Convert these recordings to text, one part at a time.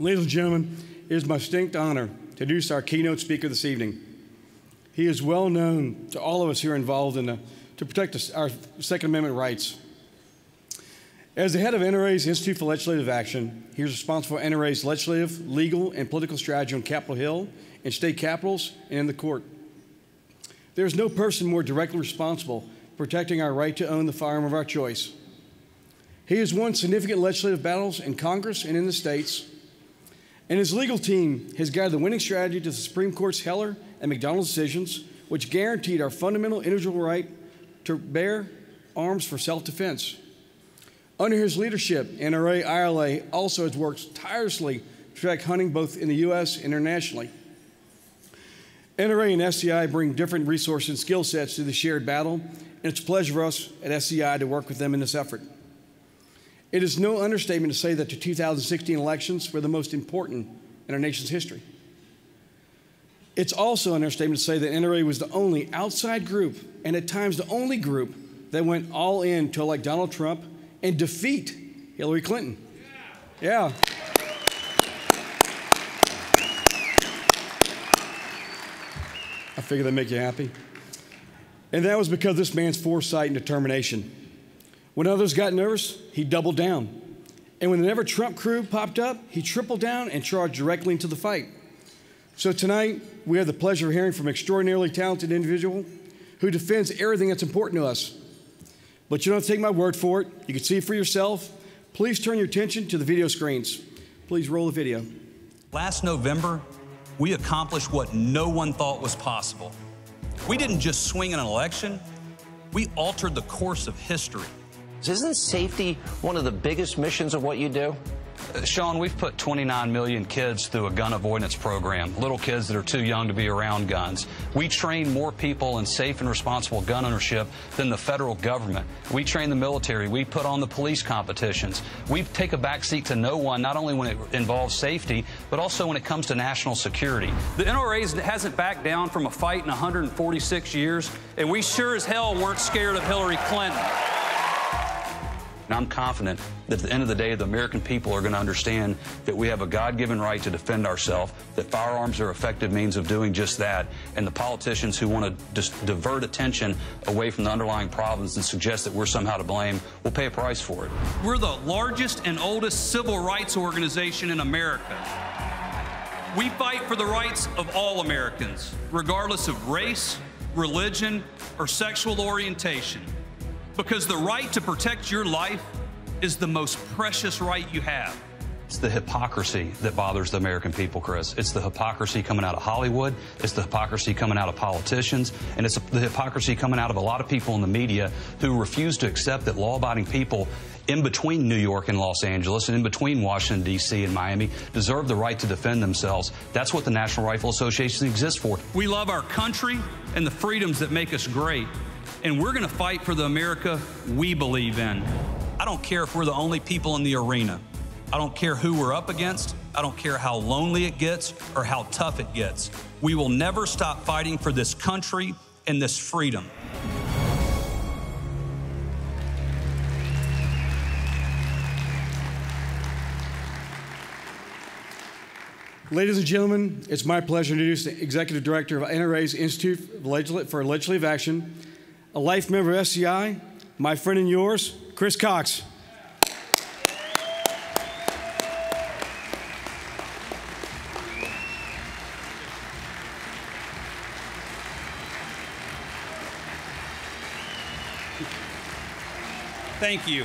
Ladies and gentlemen, it is my distinct honor to introduce our keynote speaker this evening. He is well known to all of us here involved to protect our Second Amendment rights. As the head of NRA's Institute for Legislative Action, he is responsible for NRA's legislative, legal, and political strategy on Capitol Hill, in state capitals, and in the court. There is no person more directly responsible for protecting our right to own the firearm of our choice. He has won significant legislative battles in Congress and in the states, and his legal team has guided the winning strategy to the Supreme Court's Heller and McDonald decisions, which guaranteed our fundamental individual right to bear arms for self-defense. Under his leadership, NRA-ILA also has worked tirelessly to protect hunting both in the U.S. and internationally. NRA and SCI bring different resources and skill sets to the shared battle, and it's a pleasure for us at SCI to work with them in this effort. It is no understatement to say that the 2016 elections were the most important in our nation's history. It's also an understatement to say that NRA was the only outside group, and at times the only group, that went all in to elect Donald Trump and defeat Hillary Clinton. Yeah. I figured that'd make you happy. And that was because of this man's foresight and determination. When others got nervous, he doubled down. And when the Never Trump crew popped up, he tripled down and charged directly into the fight. So tonight, we have the pleasure of hearing from an extraordinarily talented individual who defends everything that's important to us. But you don't have to take my word for it. You can see it for yourself. Please turn your attention to the video screens. Please roll the video. Last November, we accomplished what no one thought was possible. We didn't just swing an election, we altered the course of history. Isn't safety one of the biggest missions of what you do? Sean, we've put 29 million kids through a gun avoidance program, little kids that are too young to be around guns. We train more people in safe and responsible gun ownership than the federal government. We train the military. We put on the police competitions. We take a backseat to no one, not only when it involves safety, but also when it comes to national security. The NRA hasn't backed down from a fight in 146 years, and we sure as hell weren't scared of Hillary Clinton. And I'm confident that at the end of the day, the American people are going to understand that we have a God-given right to defend ourselves, that firearms are effective means of doing just that, and the politicians who want to just divert attention away from the underlying problems and suggest that we're somehow to blame will pay a price for it. We're the largest and oldest civil rights organization in America. We fight for the rights of all Americans, regardless of race, religion, or sexual orientation. Because the right to protect your life is the most precious right you have. It's the hypocrisy that bothers the American people, Chris. It's the hypocrisy coming out of Hollywood. It's the hypocrisy coming out of politicians. And it's the hypocrisy coming out of a lot of people in the media who refuse to accept that law-abiding people in between New York and Los Angeles and in between Washington, D.C. and Miami deserve the right to defend themselves. That's what the National Rifle Association exists for. We love our country and the freedoms that make us great. And we're going to fight for the America we believe in. I don't care if we're the only people in the arena. I don't care who we're up against. I don't care how lonely it gets or how tough it gets. We will never stop fighting for this country and this freedom. Ladies and gentlemen, it's my pleasure to introduce the Executive Director of NRA's Institute for Legislative Action, a life member of SCI, my friend and yours, Chris Cox. Thank you.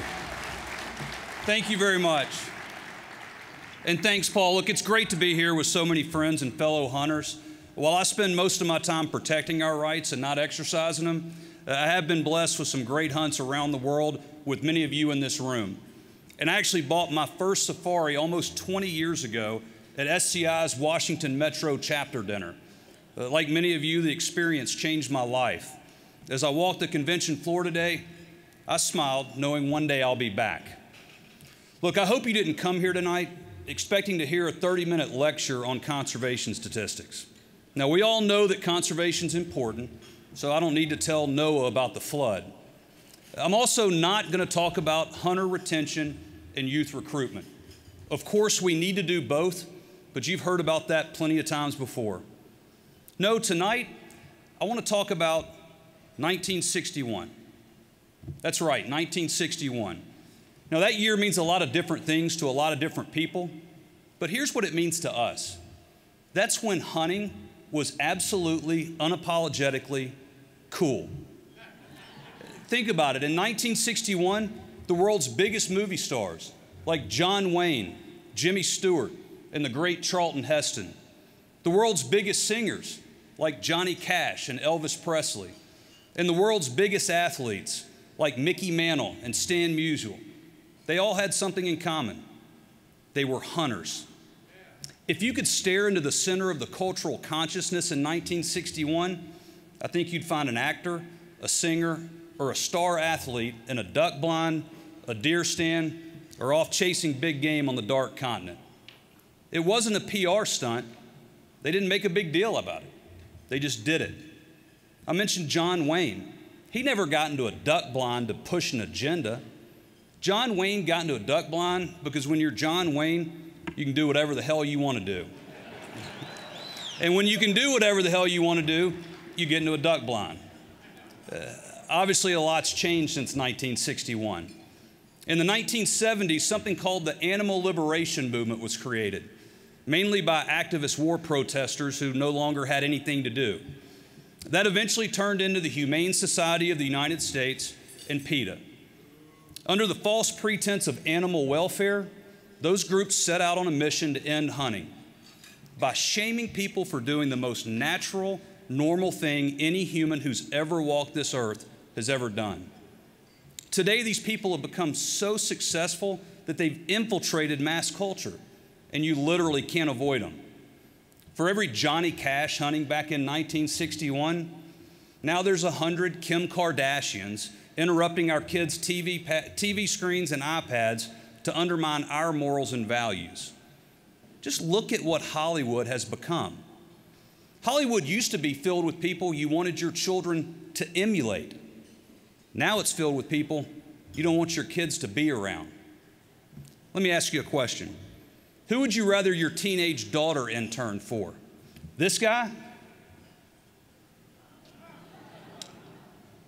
Thank you very much. And thanks, Paul. Look, it's great to be here with so many friends and fellow hunters. While I spend most of my time protecting our rights and not exercising them, I have been blessed with some great hunts around the world with many of you in this room. And I actually bought my first safari almost 20 years ago at SCI's Washington Metro chapter dinner. Like many of you, the experience changed my life. As I walked the convention floor today, I smiled, knowing one day I'll be back. Look, I hope you didn't come here tonight expecting to hear a 30-minute lecture on conservation statistics. Now, we all know that conservation is important, so I don't need to tell Noah about the flood. I'm also not going to talk about hunter retention and youth recruitment. Of course, we need to do both, but you've heard about that plenty of times before. No, tonight, I want to talk about 1961. That's right, 1961. Now, that year means a lot of different things to a lot of different people, but here's what it means to us. That's when hunting was absolutely, unapologetically cool. Think about it. In 1961, the world's biggest movie stars, like John Wayne, Jimmy Stewart, and the great Charlton Heston. The world's biggest singers, like Johnny Cash and Elvis Presley. And the world's biggest athletes, like Mickey Mantle and Stan Musial. They all had something in common. They were hunters. If you could stare into the center of the cultural consciousness in 1961, I think you'd find an actor, a singer, or a star athlete in a duck blind, a deer stand, or off chasing big game on the dark continent. It wasn't a PR stunt. They didn't make a big deal about it. They just did it. I mentioned John Wayne. He never got into a duck blind to push an agenda. John Wayne got into a duck blind because when you're John Wayne, you can do whatever the hell you want to do. And when you can do whatever the hell you want to do, you get into a duck blind. Obviously, a lot's changed since 1961. In the 1970s, something called the animal liberation movement was created, mainly by activist war protesters who no longer had anything to do. That eventually turned into the Humane Society of the United States and PETA. Under the false pretense of animal welfare, those groups set out on a mission to end hunting by shaming people for doing the most natural, normal thing any human who's ever walked this earth has ever done. Today, these people have become so successful that they've infiltrated mass culture, and you literally can't avoid them. For every Johnny Cash hunting back in 1961, now there's 100 Kim Kardashians interrupting our kids' TV screens and iPads to undermine our morals and values. Just look at what Hollywood has become. Hollywood used to be filled with people you wanted your children to emulate. Now it's filled with people you don't want your kids to be around. Let me ask you a question. Who would you rather your teenage daughter intern for? This guy?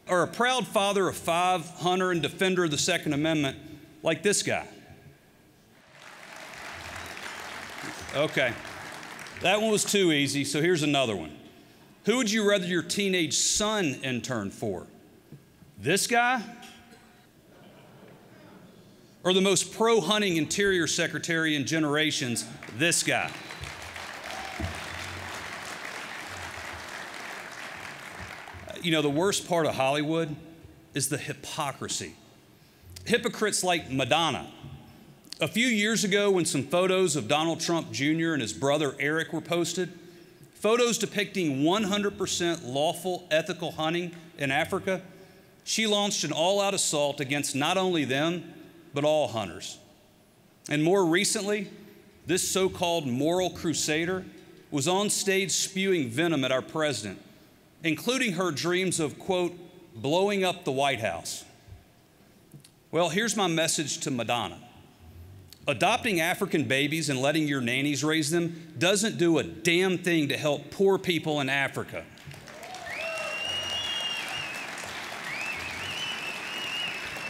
Or a proud father of 5, hunter and defender of the Second Amendment like this guy? Okay, that one was too easy, so here's another one. Who would you rather your teenage son intern for? This guy? Or the most pro-hunting interior secretary in generations, this guy? You know, the worst part of Hollywood is the hypocrisy. Hypocrites like Madonna. A few years ago, when some photos of Donald Trump Jr. and his brother Eric were posted, photos depicting 100% lawful, ethical hunting in Africa, she launched an all-out assault against not only them, but all hunters. And more recently, this so-called moral crusader was on stage spewing venom at our president, including her dreams of, quote, blowing up the White House. Well, here's my message to Madonna. Adopting African babies and letting your nannies raise them doesn't do a damn thing to help poor people in Africa.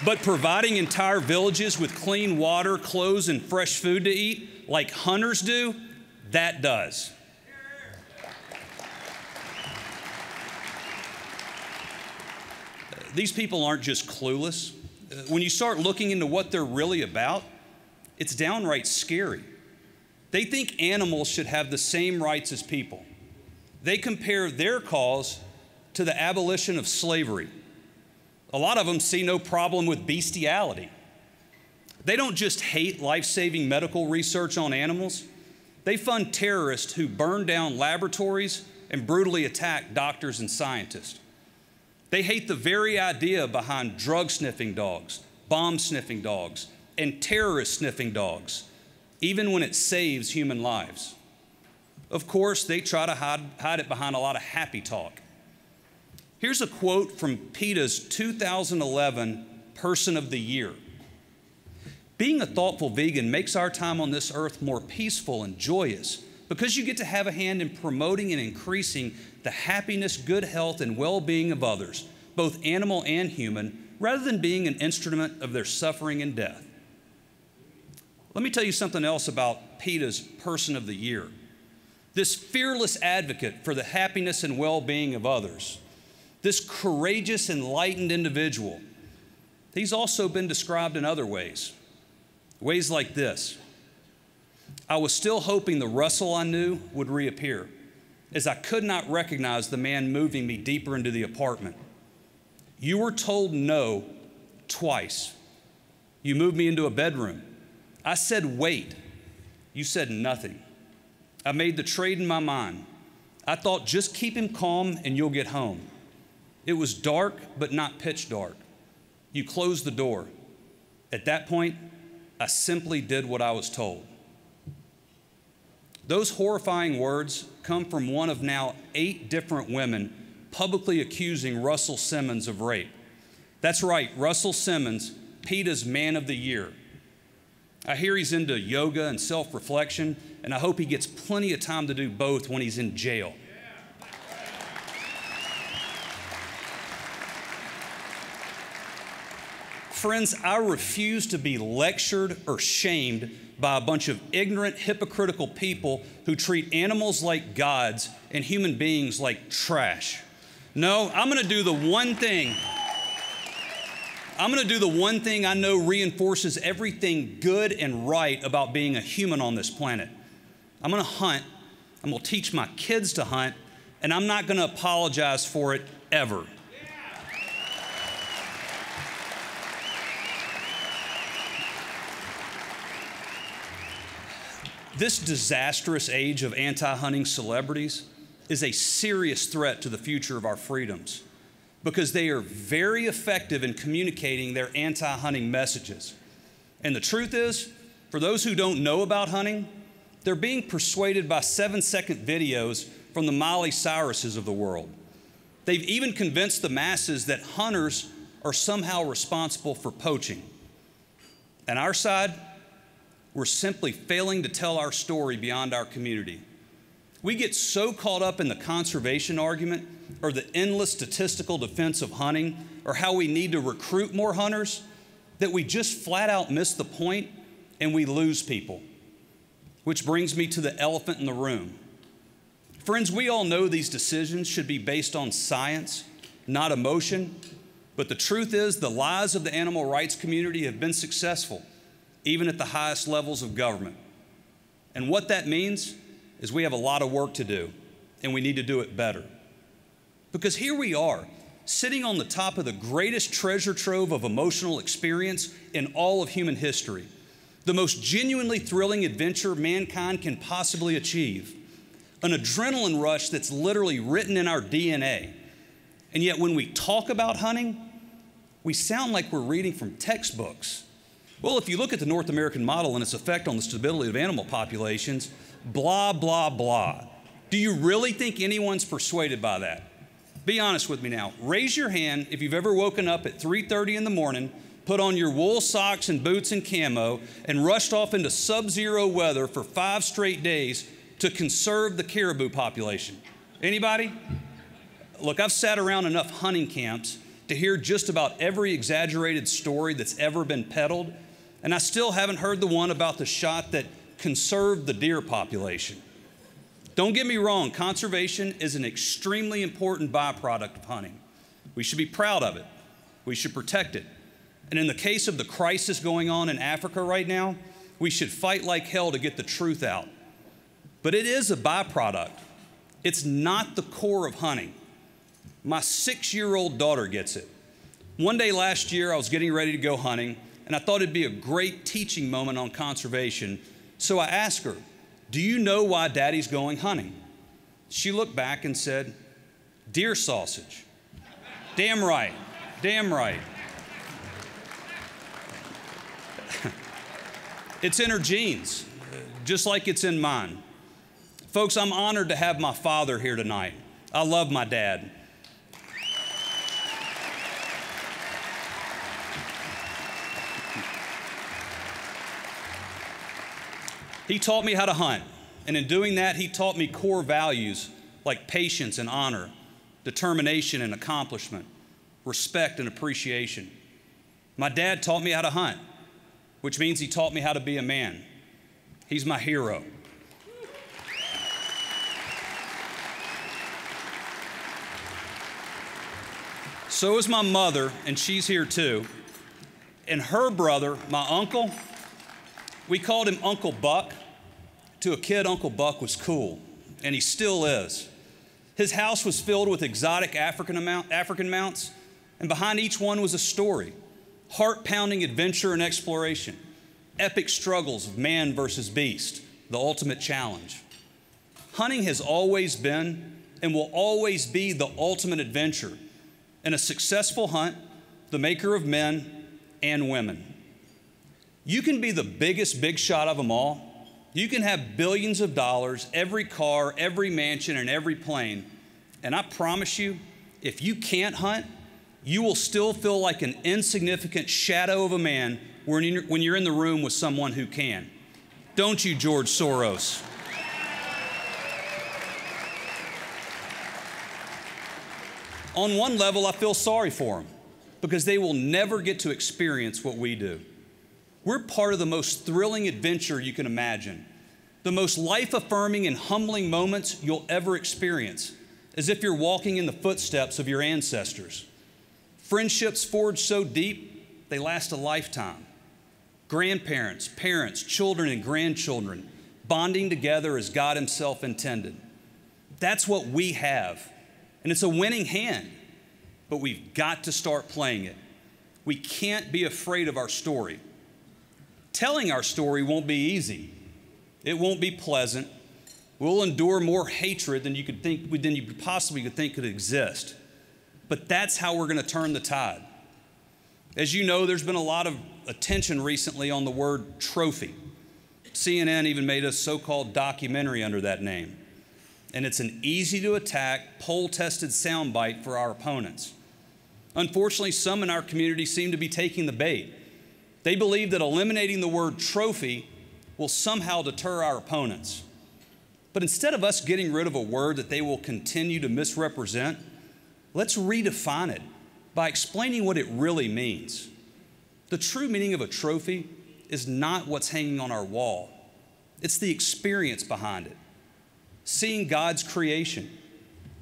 But providing entire villages with clean water, clothes, and fresh food to eat, like hunters do, that does. These people aren't just clueless. When you start looking into what they're really about, it's downright scary. They think animals should have the same rights as people. They compare their cause to the abolition of slavery. A lot of them see no problem with bestiality. They don't just hate life-saving medical research on animals. They fund terrorists who burn down laboratories and brutally attack doctors and scientists. They hate the very idea behind drug-sniffing dogs, bomb-sniffing dogs, and terrorist-sniffing dogs, even when it saves human lives. Of course, they try to hide it behind a lot of happy talk. Here's a quote from PETA's 2011 Person of the Year. Being a thoughtful vegan makes our time on this earth more peaceful and joyous because you get to have a hand in promoting and increasing the happiness, good health, and well-being of others, both animal and human, rather than being an instrument of their suffering and death. Let me tell you something else about PETA's Person of the Year. This fearless advocate for the happiness and well-being of others, this courageous, enlightened individual, he's also been described in other ways. Ways like this: I was still hoping the Russell I knew would reappear, as I could not recognize the man moving me deeper into the apartment. You were told no twice. You moved me into a bedroom. I said wait. You said nothing. I made the trade in my mind. I thought, just keep him calm and you'll get home. It was dark, but not pitch dark. You closed the door. At that point, I simply did what I was told. Those horrifying words come from one of now 8 different women publicly accusing Russell Simmons of rape. That's right, Russell Simmons, PETA's Man of the Year. I hear he's into yoga and self-reflection, and I hope he gets plenty of time to do both when he's in jail. Friends, I refuse to be lectured or shamed by a bunch of ignorant, hypocritical people who treat animals like gods and human beings like trash. No, I'm gonna do the one thing. I'm gonna do the one thing I know reinforces everything good and right about being a human on this planet. I'm gonna hunt, I'm gonna teach my kids to hunt, and I'm not gonna apologize for it ever. This disastrous age of anti-hunting celebrities is a serious threat to the future of our freedoms because they are very effective in communicating their anti-hunting messages. And the truth is, for those who don't know about hunting, they're being persuaded by 7-second videos from the Miley Cyruses of the world. They've even convinced the masses that hunters are somehow responsible for poaching. And our side, we're simply failing to tell our story beyond our community. We get so caught up in the conservation argument or the endless statistical defense of hunting or how we need to recruit more hunters that we just flat out miss the point and we lose people. Which brings me to the elephant in the room. Friends, we all know these decisions should be based on science, not emotion, but the truth is the lies of the animal rights community have been successful, even at the highest levels of government. And what that means is we have a lot of work to do, and we need to do it better. Because here we are, sitting on the top of the greatest treasure trove of emotional experience in all of human history, the most genuinely thrilling adventure mankind can possibly achieve, an adrenaline rush that's literally written in our DNA. And yet when we talk about hunting, we sound like we're reading from textbooks. Well, if you look at the North American model and its effect on the stability of animal populations, blah, blah, blah. Do you really think anyone's persuaded by that? Be honest with me now. Raise your hand if you've ever woken up at 3:30 in the morning, put on your wool socks and boots and camo, and rushed off into sub-zero weather for 5 straight days to conserve the caribou population. Anybody? Look, I've sat around enough hunting camps to hear just about every exaggerated story that's ever been peddled, and I still haven't heard the one about the shot that conserved the deer population. Don't get me wrong, conservation is an extremely important byproduct of hunting. We should be proud of it. We should protect it. And in the case of the crisis going on in Africa right now, we should fight like hell to get the truth out. But it is a byproduct. It's not the core of hunting. My 6-year-old daughter gets it. One day last year, I was getting ready to go hunting, and I thought it'd be a great teaching moment on conservation. So I asked her, "Do you know why Daddy's going hunting?" She looked back and said, "Deer sausage." Damn right, damn right. It's in her genes, just like it's in mine. Folks, I'm honored to have my father here tonight. I love my dad. He taught me how to hunt, and in doing that, he taught me core values like patience and honor, determination and accomplishment, respect and appreciation. My dad taught me how to hunt, which means he taught me how to be a man. He's my hero. So is my mother, and she's here too. And her brother, my uncle, we called him Uncle Buck. To a kid, Uncle Buck was cool, and he still is. His house was filled with exotic African mounts, and behind each one was a story, heart-pounding adventure and exploration, epic struggles of man versus beast, the ultimate challenge. Hunting has always been and will always be the ultimate adventure, and a successful hunt, the maker of men and women. You can be the biggest big shot of them all. You can have billions of dollars, every car, every mansion, and every plane. And I promise you, if you can't hunt, you will still feel like an insignificant shadow of a man when you're in the room with someone who can. Don't you, George Soros? On one level, I feel sorry for them because they will never get to experience what we do. We're part of the most thrilling adventure you can imagine, the most life-affirming and humbling moments you'll ever experience, as if you're walking in the footsteps of your ancestors. Friendships forged so deep, they last a lifetime. Grandparents, parents, children, and grandchildren bonding together as God Himself intended. That's what we have, and it's a winning hand, but we've got to start playing it. We can't be afraid of our story. Telling our story won't be easy. It won't be pleasant. We'll endure more hatred than you possibly could think could exist. But that's how we're going to turn the tide. As you know, there's been a lot of attention recently on the word trophy. CNN even made a so-called documentary under that name. And it's an easy-to-attack, poll-tested soundbite for our opponents. Unfortunately, some in our community seem to be taking the bait. They believe that eliminating the word trophy will somehow deter our opponents. But instead of us getting rid of a word that they will continue to misrepresent, let's redefine it by explaining what it really means. The true meaning of a trophy is not what's hanging on our wall. It's the experience behind it. Seeing God's creation,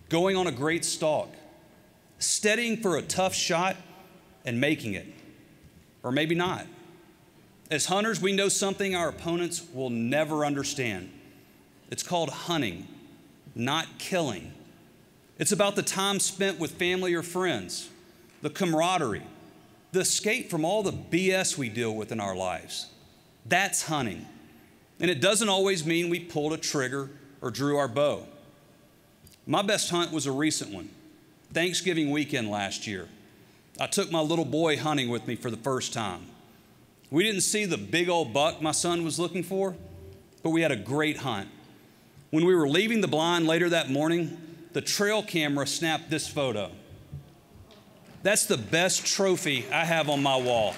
going on a great stalk, steadying for a tough shot and making it. Or maybe not. As hunters, we know something our opponents will never understand. It's called hunting, not killing. It's about the time spent with family or friends, the camaraderie, the escape from all the BS we deal with in our lives. That's hunting. And it doesn't always mean we pulled a trigger or drew our bow. My best hunt was a recent one, Thanksgiving weekend last year. I took my little boy hunting with me for the first time. We didn't see the big old buck my son was looking for, but we had a great hunt. When we were leaving the blind later that morning, the trail camera snapped this photo. That's the best trophy I have on my wall.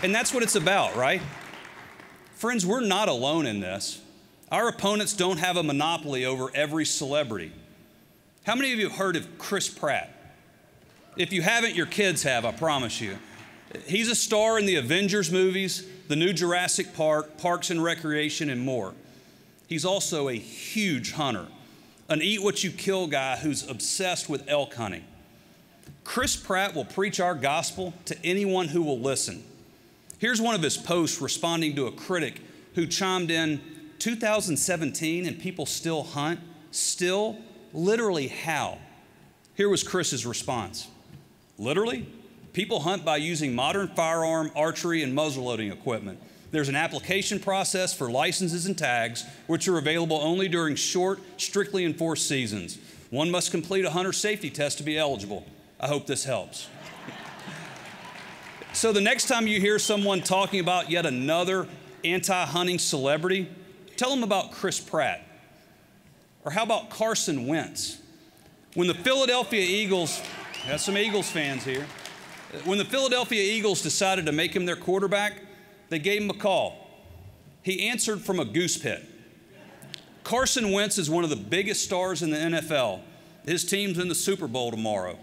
And that's what it's about, right? Friends, we're not alone in this. Our opponents don't have a monopoly over every celebrity. How many of you have heard of Chris Pratt? If you haven't, your kids have, I promise you. He's a star in the Avengers movies, the new Jurassic Park, Parks and Recreation, and more. He's also a huge hunter, an eat-what-you-kill guy who's obsessed with elk hunting. Chris Pratt will preach our gospel to anyone who will listen. Here's one of his posts responding to a critic who chimed in, 2017 and people still hunt? Still? Literally how? Here was Chris's response. Literally? People hunt by using modern firearm, archery, and muzzleloading equipment. There's an application process for licenses and tags, which are available only during short, strictly enforced seasons. One must complete a hunter safety test to be eligible. I hope this helps. So the next time you hear someone talking about yet another anti-hunting celebrity, tell them about Chris Pratt. Or how about Carson Wentz? When the Philadelphia Eagles, got some Eagles fans here. When the Philadelphia Eagles decided to make him their quarterback, they gave him a call. He answered from a goose pit. Carson Wentz is one of the biggest stars in the NFL. His team's in the Super Bowl tomorrow,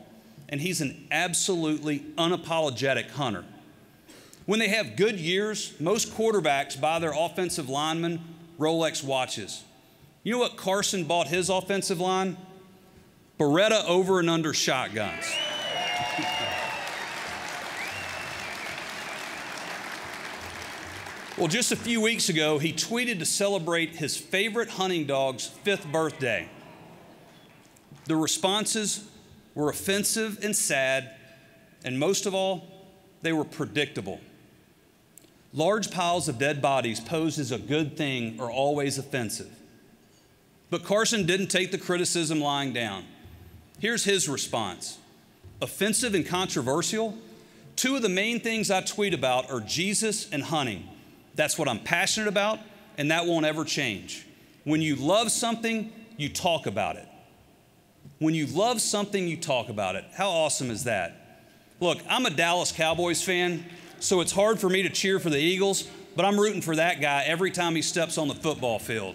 and he's an absolutely unapologetic hunter. When they have good years, most quarterbacks buy their offensive linemen Rolex watches. You know what Carson bought his offensive line? Beretta over and under shotguns. Well, just a few weeks ago, he tweeted to celebrate his favorite hunting dog's 5th birthday. The responses were offensive and sad, and most of all, they were predictable. Large piles of dead bodies posed as a good thing are always offensive. But Carson didn't take the criticism lying down. Here's his response. Offensive and controversial? Two of the main things I tweet about are Jesus and hunting. That's what I'm passionate about, and that won't ever change. When you love something, you talk about it. When you love something, you talk about it. How awesome is that? Look, I'm a Dallas Cowboys fan, so it's hard for me to cheer for the Eagles, but I'm rooting for that guy every time he steps on the football field.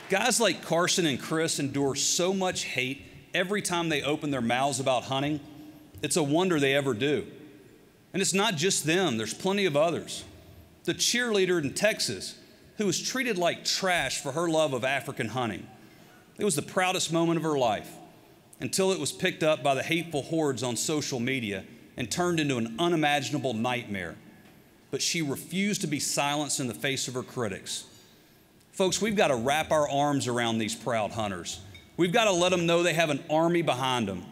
Guys like Carson and Chris endure so much hate every time they open their mouths about hunting. It's a wonder they ever do. And it's not just them, there's plenty of others. The cheerleader in Texas who was treated like trash for her love of African hunting. It was the proudest moment of her life until it was picked up by the hateful hordes on social media and turned into an unimaginable nightmare. But she refused to be silenced in the face of her critics. Folks, we've got to wrap our arms around these proud hunters. We've got to let them know they have an army behind them.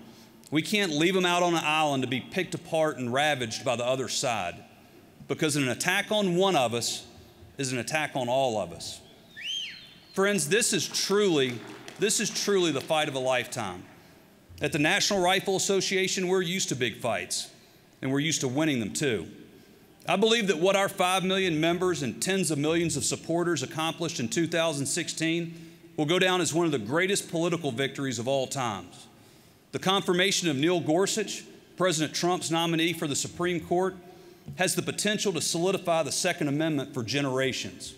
We can't leave them out on an island to be picked apart and ravaged by the other side, because an attack on one of us is an attack on all of us. Friends, this is truly the fight of a lifetime. At the National Rifle Association, we're used to big fights, and we're used to winning them too. I believe that what our 5 million members and tens of millions of supporters accomplished in 2016 will go down as one of the greatest political victories of all times. The confirmation of Neil Gorsuch, President Trump's nominee for the Supreme Court, has the potential to solidify the Second Amendment for generations.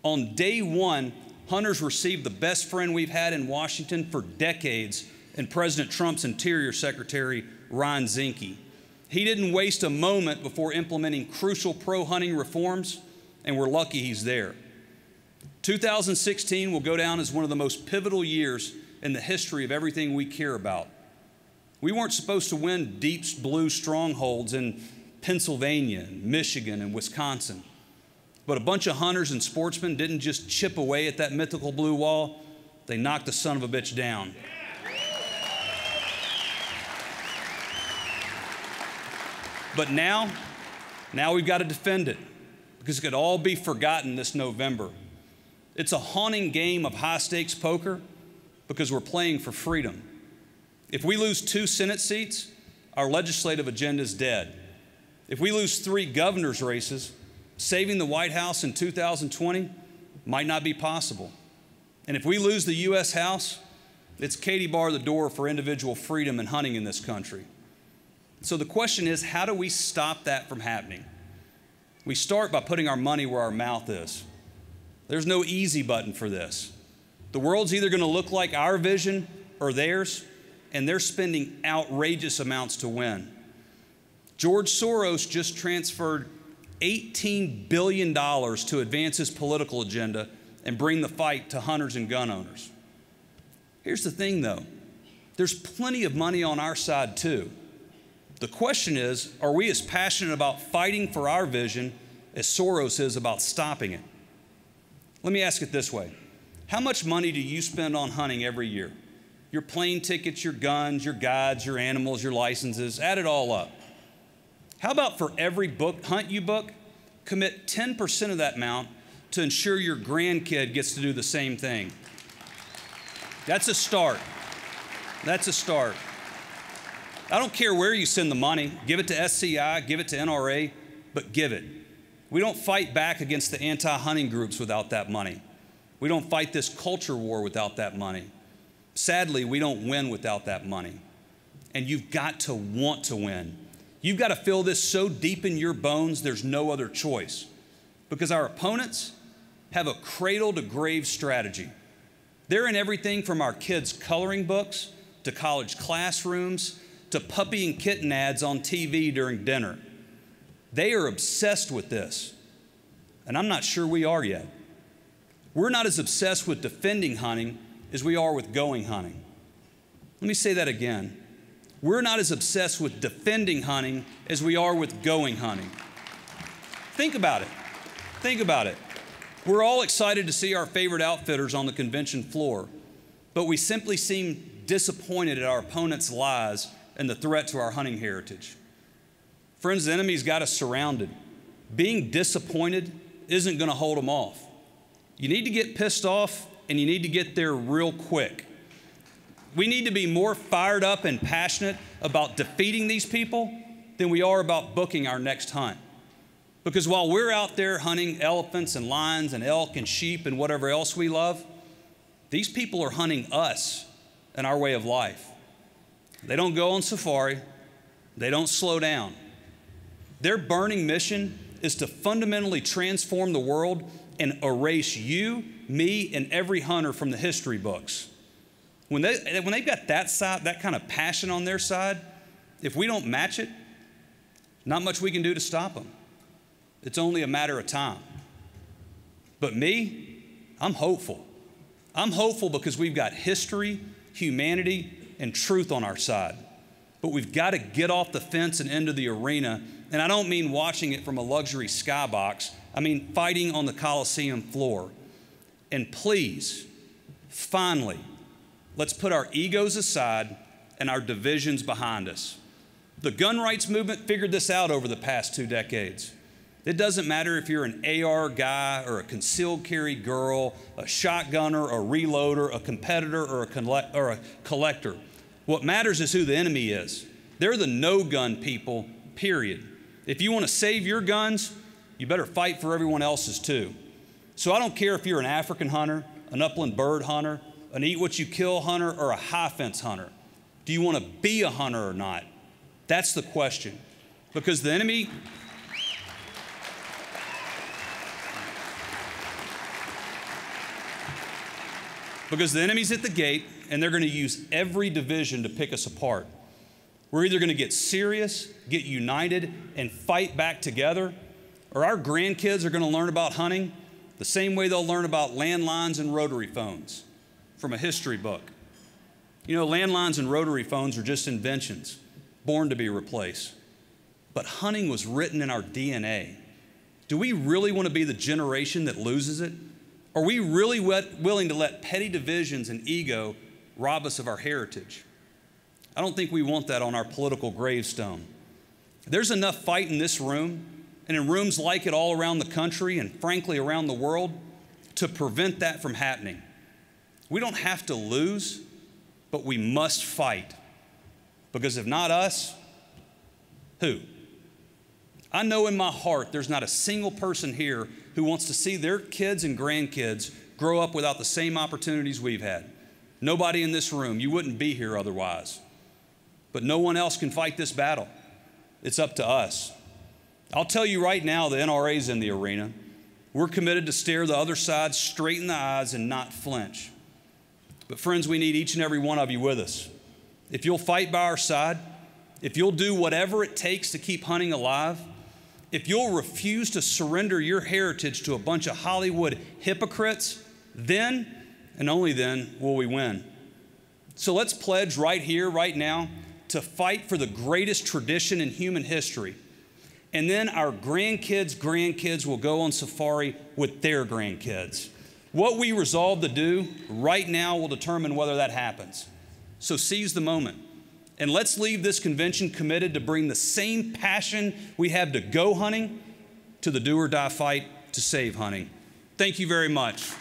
On day one, hunters received the best friend we've had in Washington for decades in President Trump's Interior Secretary, Ron Zinke. He didn't waste a moment before implementing crucial pro-hunting reforms, and we're lucky he's there. 2016 will go down as one of the most pivotal years in the history of everything we care about. We weren't supposed to win deep blue strongholds in Pennsylvania, and Michigan, and Wisconsin. But a bunch of hunters and sportsmen didn't just chip away at that mythical blue wall, they knocked the son of a bitch down. But now we've got to defend it, because it could all be forgotten this November. It's a haunting game of high-stakes poker because we're playing for freedom. If we lose 2 Senate seats, our legislative agenda is dead. If we lose 3 governor's races, saving the White House in 2020 might not be possible. And if we lose the U.S. House, it's Katie bar the door for individual freedom and hunting in this country. So the question is, how do we stop that from happening? We start by putting our money where our mouth is. There's no easy button for this. The world's either going to look like our vision or theirs, and they're spending outrageous amounts to win. George Soros just transferred $18 billion to advance his political agenda and bring the fight to hunters and gun owners. Here's the thing, though. There's plenty of money on our side, too. The question is, are we as passionate about fighting for our vision as Soros is about stopping it? Let me ask it this way. How much money do you spend on hunting every year? Your plane tickets, your guns, your guides, your animals, your licenses, add it all up. How about for every hunt you book, commit 10% of that amount to ensure your grandkid gets to do the same thing? That's a start. That's a start. I don't care where you send the money. Give it to SCI, give it to NRA, but give it. We don't fight back against the anti-hunting groups without that money. We don't fight this culture war without that money. Sadly, we don't win without that money. And you've got to want to win. You've got to feel this so deep in your bones, there's no other choice. Because our opponents have a cradle-to-grave strategy. They're in everything from our kids' coloring books to college classrooms to puppy and kitten ads on TV during dinner. They are obsessed with this, and I'm not sure we are yet. We're not as obsessed with defending hunting as we are with going hunting. Let me say that again. We're not as obsessed with defending hunting as we are with going hunting. Think about it. Think about it. We're all excited to see our favorite outfitters on the convention floor, but we simply seem disappointed at our opponents' lies and the threat to our hunting heritage. Friends, the enemy's got us surrounded. Being disappointed isn't going to hold them off. You need to get pissed off, and you need to get there real quick. We need to be more fired up and passionate about defeating these people than we are about booking our next hunt. Because while we're out there hunting elephants and lions and elk and sheep and whatever else we love, these people are hunting us and our way of life. They don't go on safari. They don't slow down. Their burning mission is to fundamentally transform the world and erase you, me, and every hunter from the history books. When they've got that kind of passion on their side, if we don't match it, not much we can do to stop them. It's only a matter of time. But me, I'm hopeful. I'm hopeful because we've got history, humanity, and truth on our side. But we've got to get off the fence and into the arena. And I don't mean watching it from a luxury skybox. I mean fighting on the Coliseum floor. And please, finally, let's put our egos aside and our divisions behind us. The gun rights movement figured this out over the past 2 decades. It doesn't matter if you're an AR guy or a concealed carry girl, a shotgunner, a reloader, a competitor, or a collector. What matters is who the enemy is. They're the no-gun people, period. If you want to save your guns, you better fight for everyone else's too. So I don't care if you're an African hunter, an upland bird hunter, an eat-what-you-kill hunter, or a high-fence hunter. Do you want to be a hunter or not? That's the question. Because the enemy... Because the enemy's at the gate, and they're going to use every division to pick us apart. We're either going to get serious, get united, and fight back together, or our grandkids are going to learn about hunting the same way they'll learn about landlines and rotary phones from a history book. You know, landlines and rotary phones are just inventions, born to be replaced. But hunting was written in our DNA. Do we really want to be the generation that loses it? Are we really willing to let petty divisions and ego rob us of our heritage? I don't think we want that on our political gravestone. There's enough fight in this room and in rooms like it all around the country and frankly around the world to prevent that from happening. We don't have to lose, but we must fight. Because if not us, who? I know in my heart there's not a single person here who wants to see their kids and grandkids grow up without the same opportunities we've had. Nobody in this room. You wouldn't be here otherwise. But no one else can fight this battle. It's up to us. I'll tell you right now, the NRA's in the arena. We're committed to stare the other side straight in the eyes and not flinch. But friends, we need each and every one of you with us. If you'll fight by our side, if you'll do whatever it takes to keep hunting alive, if you'll refuse to surrender your heritage to a bunch of Hollywood hypocrites, then and only then will we win. So let's pledge right here, right now, to fight for the greatest tradition in human history. And then our grandkids will go on safari with their grandkids. What we resolve to do right now will determine whether that happens. So seize the moment. And let's leave this convention committed to bring the same passion we have to go hunting to the do or die fight to save hunting. Thank you very much.